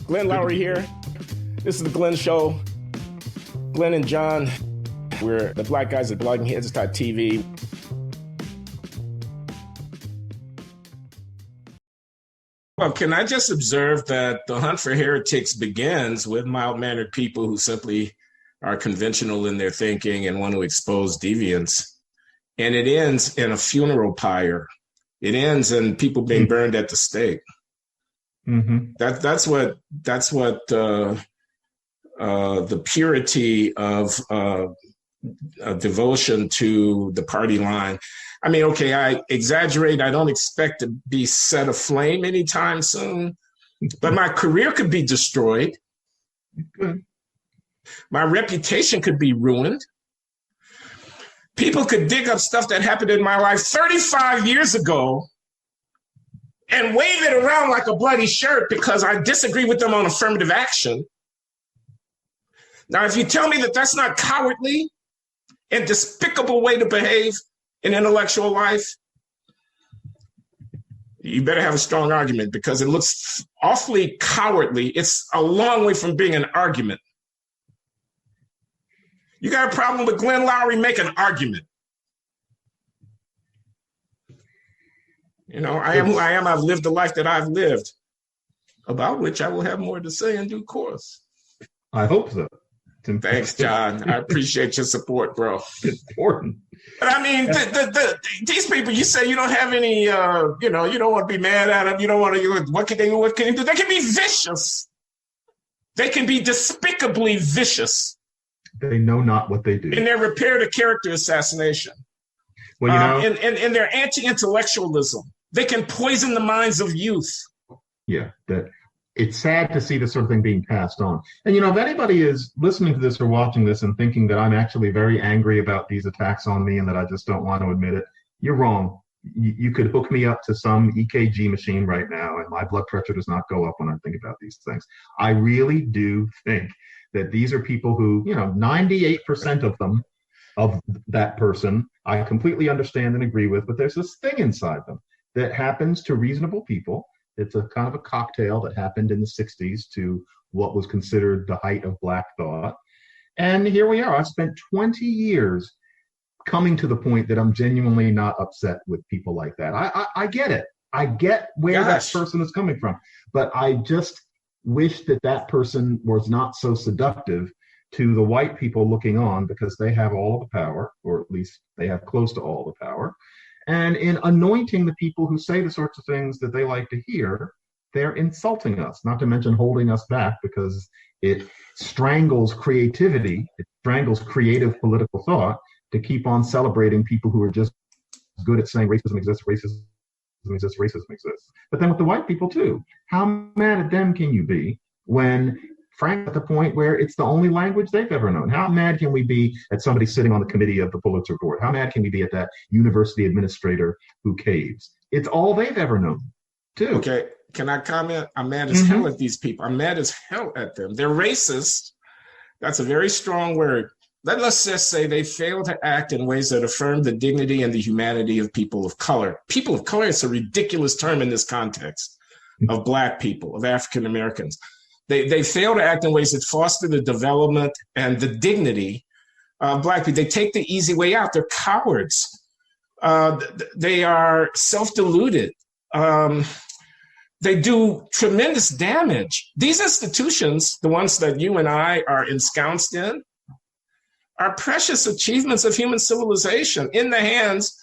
Glenn Loury here. This is the Glenn Show. Glenn and John, we're the black guys at bloggingheads.tv. Well, can I just observe that the hunt for heretics begins with mild-mannered people who simply are conventional in their thinking and want to expose deviance. And it ends in a funeral pyre. It ends in people being burned at the stake. Mm-hmm. That's what the purity of devotion to the party line. I mean, okay, I exaggerate. I don't expect to be set aflame anytime soon, but my career could be destroyed. Good. My reputation could be ruined. People could dig up stuff that happened in my life 35 years ago and wave it around like a bloody shirt because I disagree with them on affirmative action. Now, if you tell me that that's not cowardly and despicable way to behave in intellectual life, you better have a strong argument because it looks awfully cowardly. It's a long way from being an argument. You got a problem with Glenn Loury, make an argument. You know, I am who I am. I've lived the life that I've lived, about which I will have more to say in due course. I hope so. Thanks, John. I appreciate your support, bro. It's important. But I mean, these people, you say you don't have any, you don't want to be mad at them. You don't want to, what can they do? They can be vicious. They can be despicably vicious. They know not what they do. In their repair to character assassination. Well, in their anti-intellectualism. They can poison the minds of youth. Yeah, that it's sad to see this sort of thing being passed on. And, if anybody is listening to this or watching this and thinking that I'm actually very angry about these attacks on me and that I just don't want to admit it, you're wrong. You could hook me up to some EKG machine right now and my blood pressure does not go up when I think about these things. I really do think that these are people who, 98% of them, of that person, I completely understand and agree with, but there's this thing inside them that happens to reasonable people. It's a kind of a cocktail that happened in the 60s to what was considered the height of Black thought. And here we are. I've spent 20 years coming to the point that I'm genuinely not upset with people like that. I get it. I get where that person is coming from. But I just wish that person was not so seductive to the white people looking on because they have all of the power, or at least they have close to all the power. And in anointing the people who say the sorts of things that they like to hear, they're insulting us, not to mention holding us back because it strangles creativity, it strangles creative political thought to keep on celebrating people who are just good at saying racism exists, racism exists, racism exists. But then with the white people too, how mad at them can you be when frankly, at the point where it's the only language they've ever known? How mad can we be at somebody sitting on the committee of the Pulitzer Board? How mad can we be at that university administrator who caves? It's all they've ever known, too. Okay, can I comment? I'm mad as hell at these people. I'm mad as hell at them. They're racist. That's a very strong word. Let's just say they fail to act in ways that affirm the dignity and the humanity of people of color. People of color is a ridiculous term in this context of Black people, of African Americans. They fail to act in ways that foster the development and the dignity of Black people. They take the easy way out. They're cowards. They are self-deluded. They do tremendous damage. These institutions, the ones that you and I are ensconced in, are precious achievements of human civilization in the hands,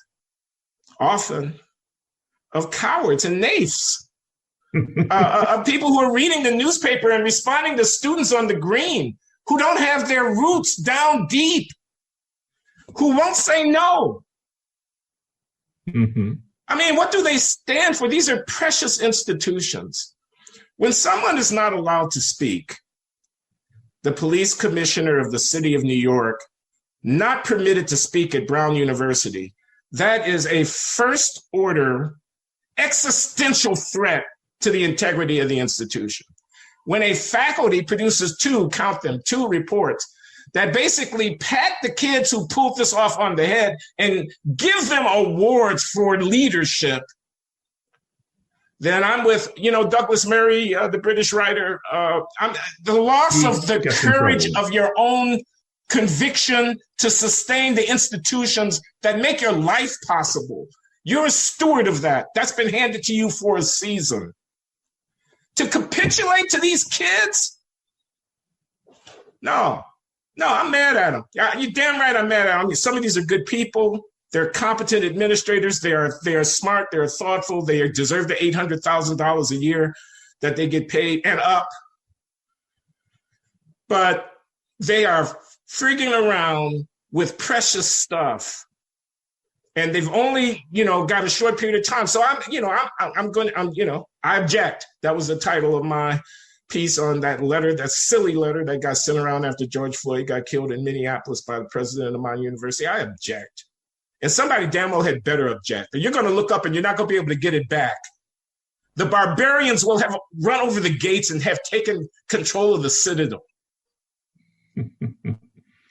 often, of cowards and naifs. People who are reading the newspaper and responding to students on the green who don't have their roots down deep, who won't say no. I mean, what do they stand for? These are precious institutions. When someone is not allowed to speak, the police commissioner of the city of New York, not permitted to speak at Brown University, that is a first order existential threat to the integrity of the institution. When a faculty produces two reports that basically pat the kids who pulled this off on the head and give them awards for leadership, then I'm with, Douglas Murray, the British writer. The loss of the courage of your own conviction to sustain the institutions that make your life possible. You're a steward of that. That's been handed to you for a season. To capitulate to these kids? No, I'm mad at them. You're damn right I'm mad at them. Some of these are good people. They're competent administrators. They are smart. They're thoughtful. They deserve the $800,000 a year that they get paid and up. But they are frigging around with precious stuff. And they've only, got a short period of time. So I object. That was the title of my piece on that letter, that silly letter that got sent around after George Floyd got killed in Minneapolis by the president of my university. I object. And somebody damn well had better object. But you're going to look up and you're not going to be able to get it back. The barbarians will have run over the gates and have taken control of the citadel.